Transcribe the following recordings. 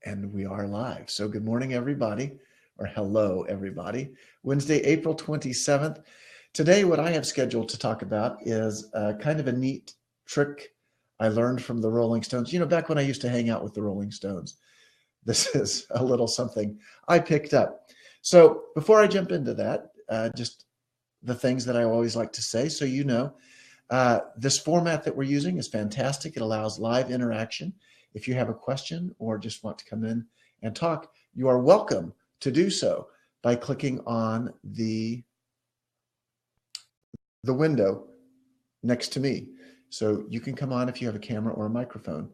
And we are live. So good morning, everybody, or hello, everybody. Wednesday, April 27th. Today, what I have scheduled to talk about is kind of a neat trick I learned from the Rolling Stones. You know, back when I used to hang out with the Rolling Stones, this is a little something I picked up. So before I jump into that, just the things that I always like to say, so you know, this format that we're using is fantastic. It allows live interaction. If you have a question or just want to come in and talk, you are welcome to do so by clicking on the window next to me. So you can come on if you have a camera or a microphone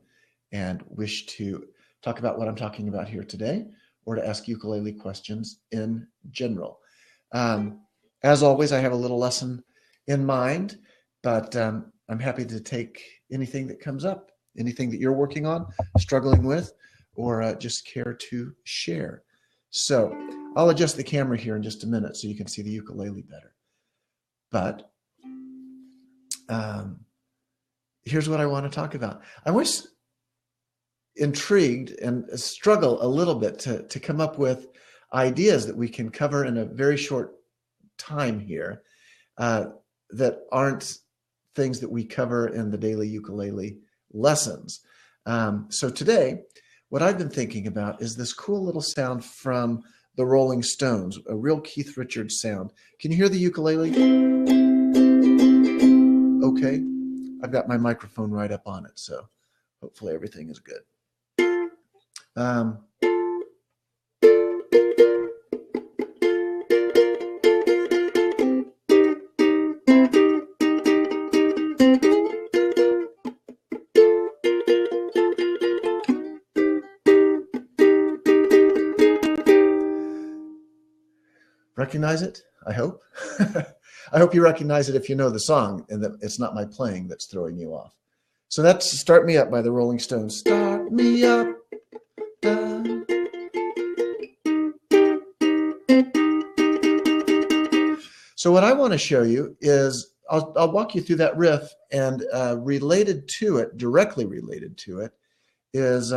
and wish to talk about what I'm talking about here today, or to ask ukulele questions in general. As always, I have a little lesson in mind, but I'm happy to take anything that comes up, anything that you're working on, struggling with, or just care to share. So I'll adjust the camera here in just a minute so you can see the ukulele better. But here's what I want to talk about. I was intrigued and struggle a little bit to come up with ideas that we can cover in a very short time here that aren't things that we cover in the daily ukulele lessons. So today, what I've been thinking about is this cool little sound from the Rolling Stones, a real Keith Richards sound. Can you hear the ukulele? Okay. I've got my microphone right up on it, so hopefully everything is good. Recognize it? I hope. I hope you recognize it if you know the song and that it's not my playing that's throwing you off. So that's Start Me Up by the Rolling Stones. Start me up. So what I want to show you is, I'll walk you through that riff, and related to it, directly related to it, is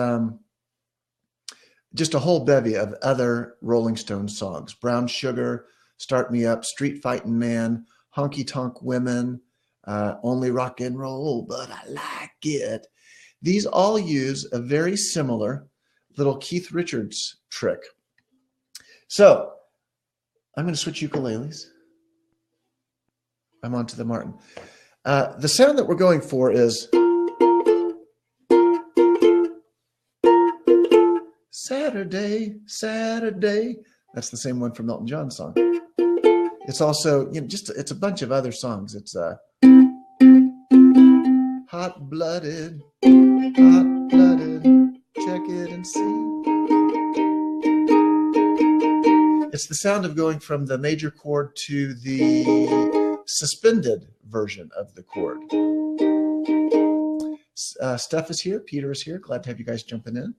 just a whole bevy of other Rolling Stones songs. Brown Sugar, Start Me Up, Street Fightin' Man, Honky Tonk Women, Only Rock and Roll, But I Like It. These all use a very similar little Keith Richards trick. So I'm going to switch ukuleles. I'm on to the Martin. The sound that we're going for is Saturday, Saturday. That's the same one from Elton John's song. It's also, you know, it's a bunch of other songs. It's hot-blooded, hot-blooded, check it and see. It's the sound of going from the major chord to the suspended version of the chord. Steph is here. Peter is here. Glad to have you guys jumping in.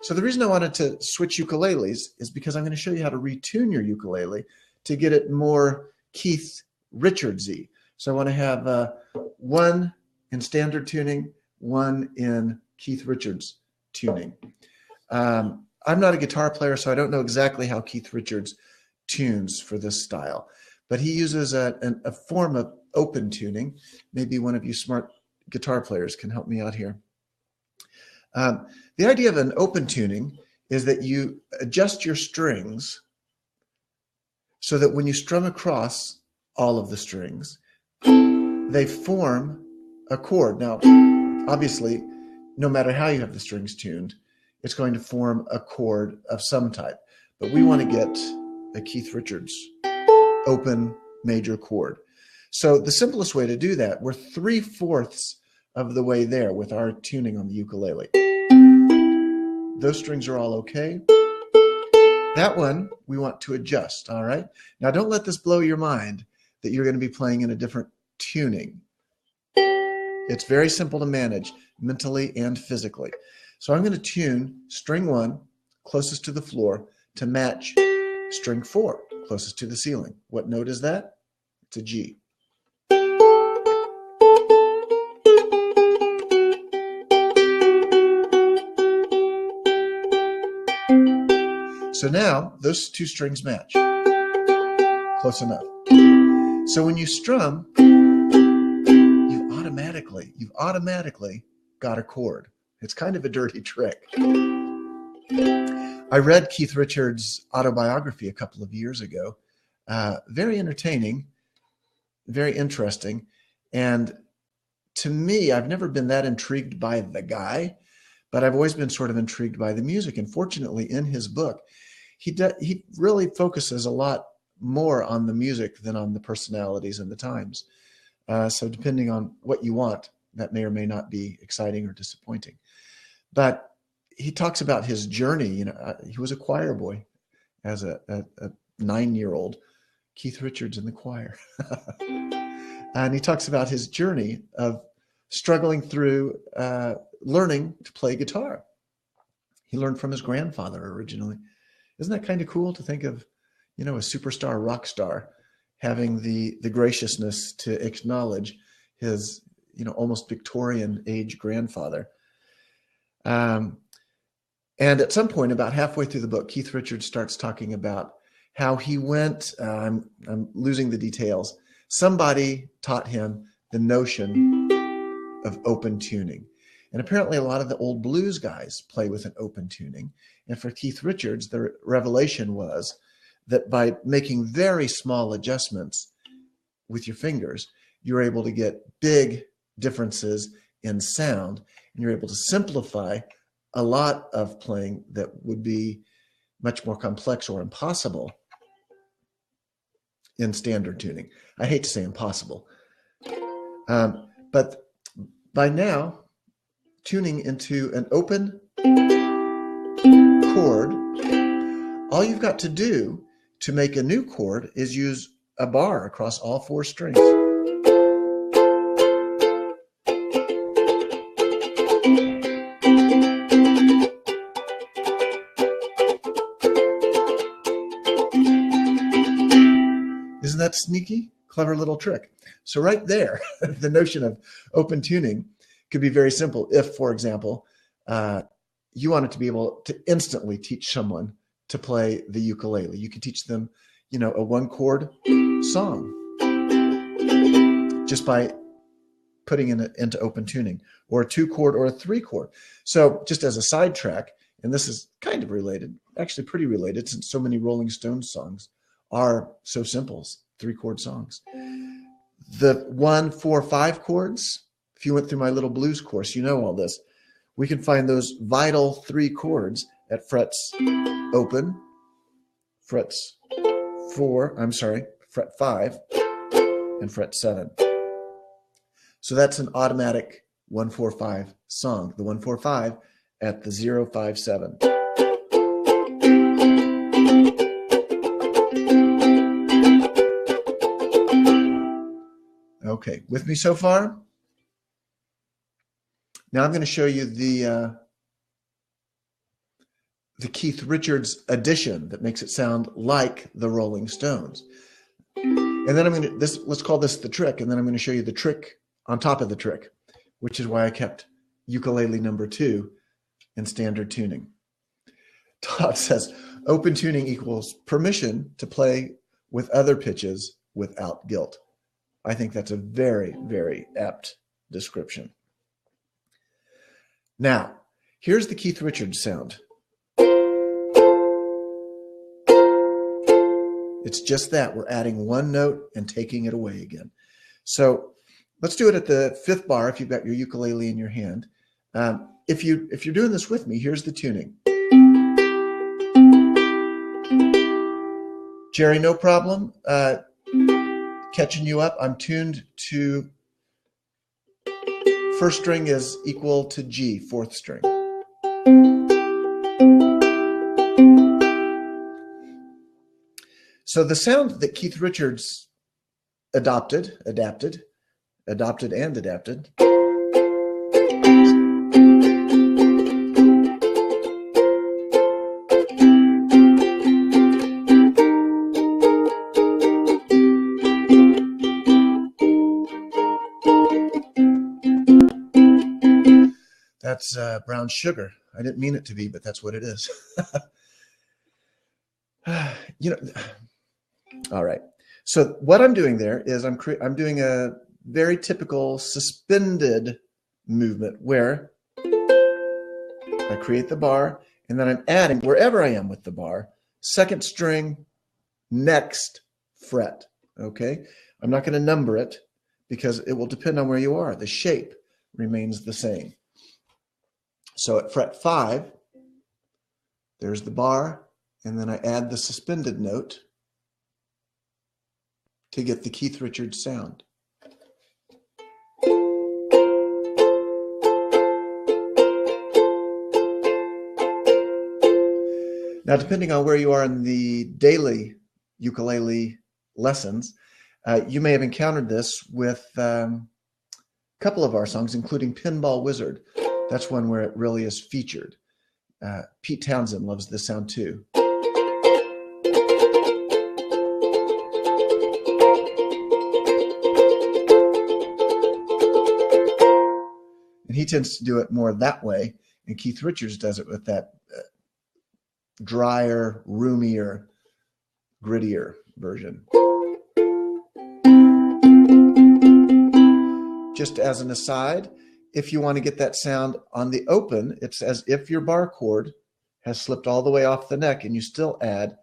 So the reason I wanted to switch ukuleles is because I'm going to show you how to retune your ukulele to get it more Keith Richardsy. So I want to have one in standard tuning, one in Keith Richards tuning. I'm not a guitar player, so I don't know exactly how Keith Richards tunes for this style, but he uses a form of open tuning. Maybe one of you smart guitar players can help me out here. The idea of an open tuning is that you adjust your strings so that when you strum across all of the strings, they form a chord. Now, obviously, no matter how you have the strings tuned, it's going to form a chord of some type. But we want to get a Keith Richards open major chord. So the simplest way to do that, we're 3/4 of the way there with our tuning on the ukulele. Those strings are all okay. That one we want to adjust, all right? Now don't let this blow your mind that you're going to be playing in a different tuning. It's very simple to manage mentally and physically. So I'm going to tune string 1 closest to the floor to match string 4 closest to the ceiling. What note is that? It's a G. So now those two strings match. Close enough. So when you strum, you've automatically got a chord. It's kind of a dirty trick. I read Keith Richards' autobiography a couple of years ago. Very entertaining, very interesting. And to me, I've never been that intrigued by the guy, but I've always been sort of intrigued by the music. And fortunately, in his book, he really focuses a lot more on the music than on the personalities and the times. So depending on what you want, that may or may not be exciting or disappointing. But he talks about his journey. You know, he was a choir boy as a 9-year-old. Keith Richards in the choir. And he talks about his journey of struggling through learning to play guitar. He learned from his grandfather originally. Isn't that kind of cool to think of, you know, a superstar rock star having the graciousness to acknowledge his, you know, almost Victorian age grandfather. And at some point, about halfway through the book, Keith Richards starts talking about how he went, I'm losing the details. Somebody taught him the notion of open tuning. And apparently a lot of the old blues guys play with an open tuning. And for Keith Richards, the revelation was that by making very small adjustments with your fingers, you're able to get big differences in sound, and you're able to simplify a lot of playing that would be much more complex or impossible in standard tuning. I hate to say impossible, but by now, tuning into an open chord, all you've got to do to make a new chord is use a bar across all 4 strings. Isn't that sneaky? Clever little trick. So right there, the notion of open tuning could be very simple. If, for example, you wanted to be able to instantly teach someone to play the ukulele, you could teach them, you know, a 1-chord song just by putting it into open tuning, or a 2-chord or a 3-chord. So just as a sidetrack, and this is kind of related, actually pretty related, since so many Rolling Stones songs are so simple, 3-chord songs. The 1, 4, 5 chords, if you went through my little blues course, you know all this. We can find those vital 3 chords at frets open, fret 5, and fret 7. So that's an automatic 1-4-5 song, the 1-4-5 at the 0-5-7. Okay, with me so far? Now I'm going to show you the Keith Richards edition that makes it sound like the Rolling Stones. And then I'm going to, let's call this the trick, and then I'm going to show you the trick on top of the trick, which is why I kept ukulele number 2 in standard tuning. Todd says, open tuning equals permission to play with other pitches without guilt. I think that's a very, very apt description. Now, here's the Keith Richards sound. It's just that. We're adding 1 note and taking it away again. So let's do it at the 5th bar if you've got your ukulele in your hand. If you're doing this with me, here's the tuning. Jerry, no problem. Catching you up. I'm tuned to 1st string is equal to G, 4th string. So the sound that Keith Richards adopted. That's brown sugar. I didn't mean it to be, but that's what it is. You know, all right. So what I'm doing there is I'm doing a very typical suspended movement where I create the bar and then I'm adding wherever I am with the bar, second string, next fret. Okay. I'm not going to number it because it will depend on where you are. The shape remains the same. So at fret 5, there's the bar, and then I add the suspended note to get the Keith Richards sound. Now, depending on where you are in the daily ukulele lessons, you may have encountered this with a couple of our songs, including Pinball Wizard. That's one where it really is featured. Pete Townsend loves this sound too. And he tends to do it more that way, and Keith Richards does it with that drier, roomier, grittier version. Just as an aside, if you want to get that sound on the open, it's as if your bar chord has slipped all the way off the neck and you still add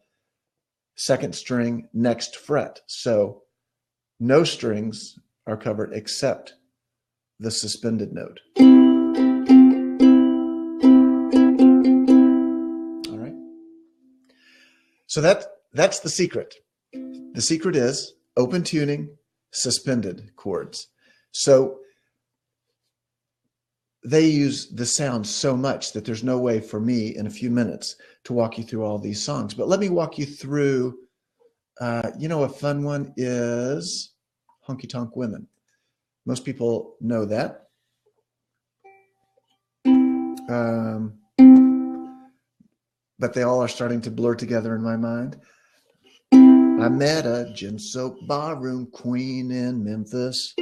second string, next fret. So no strings are covered except the suspended note. All right. So that's the secret. The secret is open tuning, suspended chords. So they use the sound so much that there's no way for me in a few minutes to walk you through all these songs. But let me walk you through, a fun one is Honky Tonk Women. Most people know that. But they all are starting to blur together in my mind. I met a gin soap barroom queen in Memphis.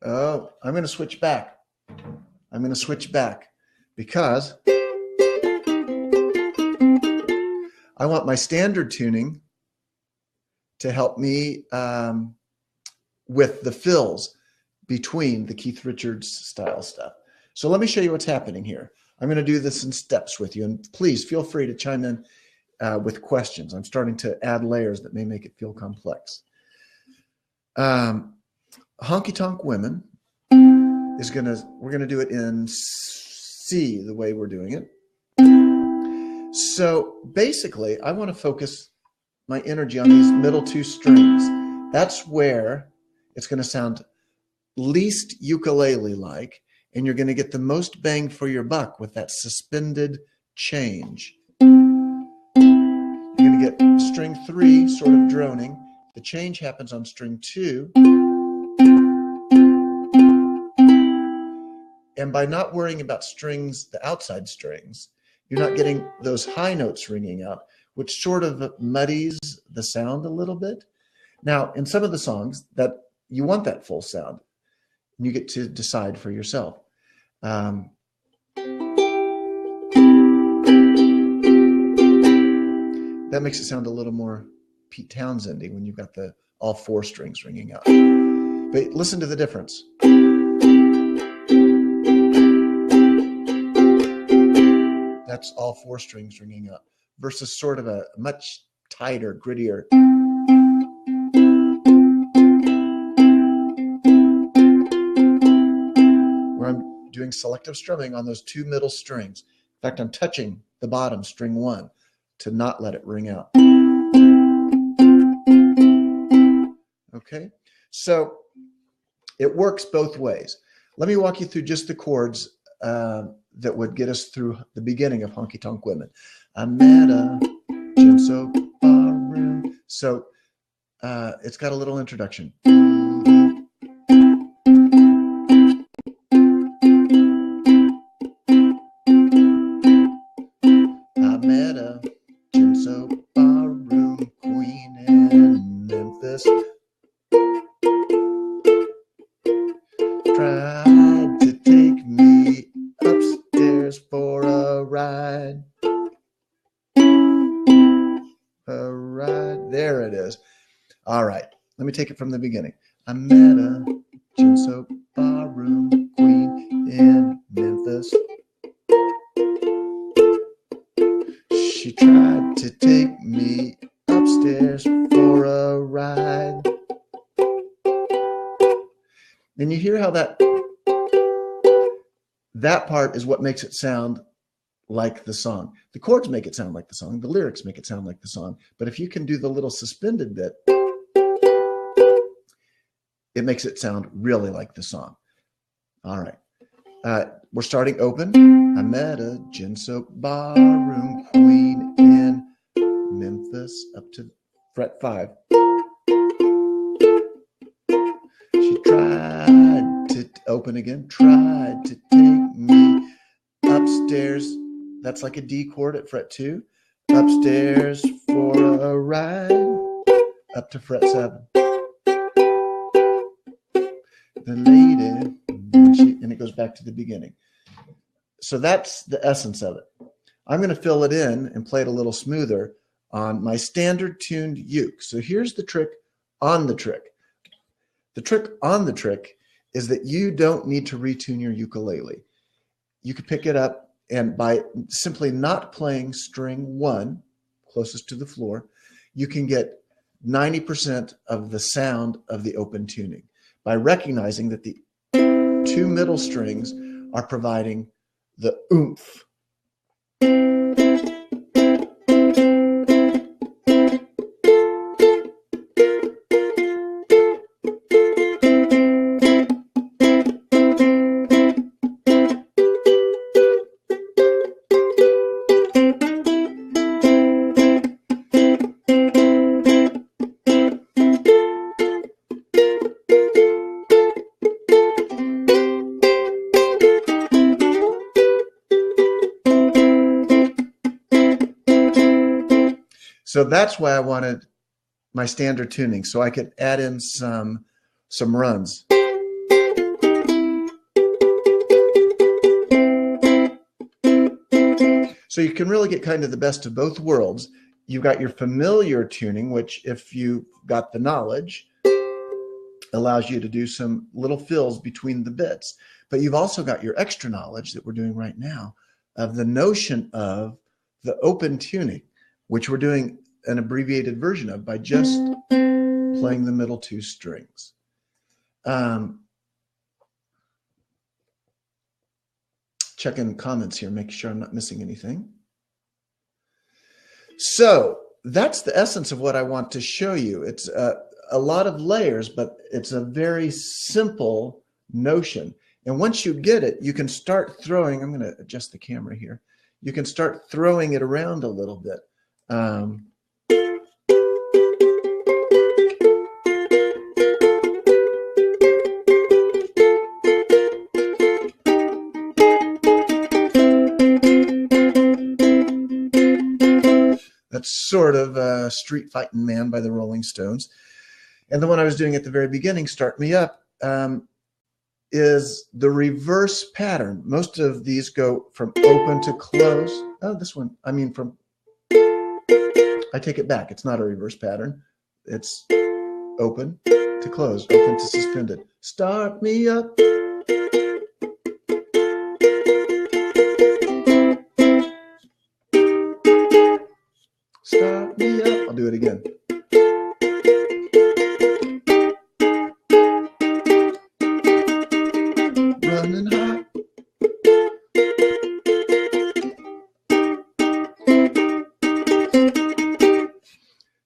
Oh, I'm going to switch back. I'm going to switch back because I want my standard tuning to help me with the fills between the Keith Richards style stuff. So let me show you what's happening here. I'm going to do this in steps with you, and please feel free to chime in with questions. I'm starting to add layers that may make it feel complex. Honky Tonk Women we're gonna do it in C, the way we're doing it. So basically, I want to focus my energy on these middle two strings. That's where it's going to sound least ukulele-like, and you're going to get the most bang for your buck with that suspended change. You're going to get string 3 sort of droning. The change happens on string 2. And by not worrying about strings, the outside strings, you're not getting those high notes ringing out, which sort of muddies the sound a little bit. Now, in some of the songs that you want that full sound, and you get to decide for yourself. That makes it sound a little more Pete Townsendy when you've got all 4 strings ringing out. But listen to the difference. That's all 4 strings ringing up versus sort of a much tighter, grittier. Where I'm doing selective strumming on those 2 middle strings. In fact, I'm touching the bottom, string 1, to not let it ring out. Okay, so it works both ways. Let me walk you through just the chords that would get us through the beginning of Honky Tonk Women. I met a gin soap barroom. So it's got a little introduction. I met a gin soap barroom queen in Memphis. Try Let me take it from the beginning. I met a gin soap barroom queen in Memphis. She tried to take me upstairs for a ride. And you hear how that part is what makes it sound like the song. The chords make it sound like the song. The lyrics make it sound like the song. But if you can do the little suspended bit, it makes it sound really like the song. All right. We're starting open. I met a gin soap barroom queen in Memphis, up to fret 5. She tried to open again, tried to take me upstairs. That's like a D chord at fret 2. Upstairs for a ride, up to fret 7. The lady, and it goes back to the beginning. So that's the essence of it. I'm going to fill it in and play it a little smoother on my standard tuned uke. So here's the trick on the trick. The trick on the trick is that you don't need to retune your ukulele. You can pick it up, and by simply not playing string 1 closest to the floor, you can get 90% of the sound of the open tuning by recognizing that the 2 middle strings are providing the oomph. So that's why I wanted my standard tuning, so I could add in some runs. So you can really get kind of the best of both worlds. You've got your familiar tuning, which if you got the knowledge, allows you to do some little fills between the bits. But you've also got your extra knowledge that we're doing right now of the notion of the open tuning, which we're doing an abbreviated version of by just playing the middle 2 strings. Checking comments here, making sure I'm not missing anything. So that's the essence of what I want to show you. It's a lot of layers, but it's a very simple notion. And once you get it, you can start throwing, I'm going to adjust the camera here. You can start throwing it around a little bit. That's sort of Street Fighting Man by the Rolling Stones. And the one I was doing at the very beginning, Start Me Up, is the reverse pattern. Most of these go from open to close. Oh, this one, I mean from, I take it back. It's not a reverse pattern. It's open to close, open to suspended. Start me up. Start me up. I'll do it again. Running hot.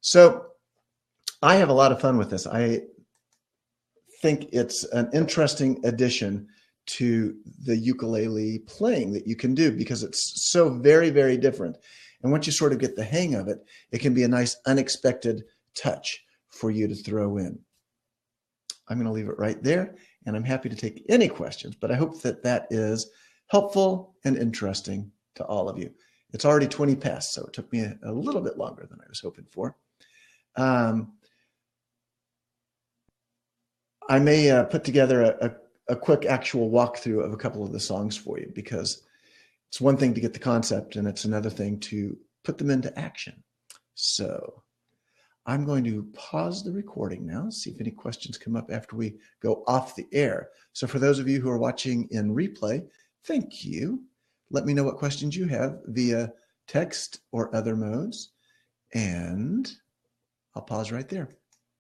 So I have a lot of fun with this. I think it's an interesting addition to the ukulele playing that you can do because it's so very, very different. And once you sort of get the hang of it, it can be a nice unexpected touch for you to throw in. I'm going to leave it right there, and I'm happy to take any questions, but I hope that that is helpful and interesting to all of you. It's already 20 past, so it took me a little bit longer than I was hoping for. I may put together a quick actual walkthrough of a couple of the songs for you, because it's one thing to get the concept and it's another thing to put them into action. So I'm going to pause the recording now, see if any questions come up after we go off the air. So for those of you who are watching in replay, thank you. Let me know what questions you have via text or other modes, and I'll pause right there.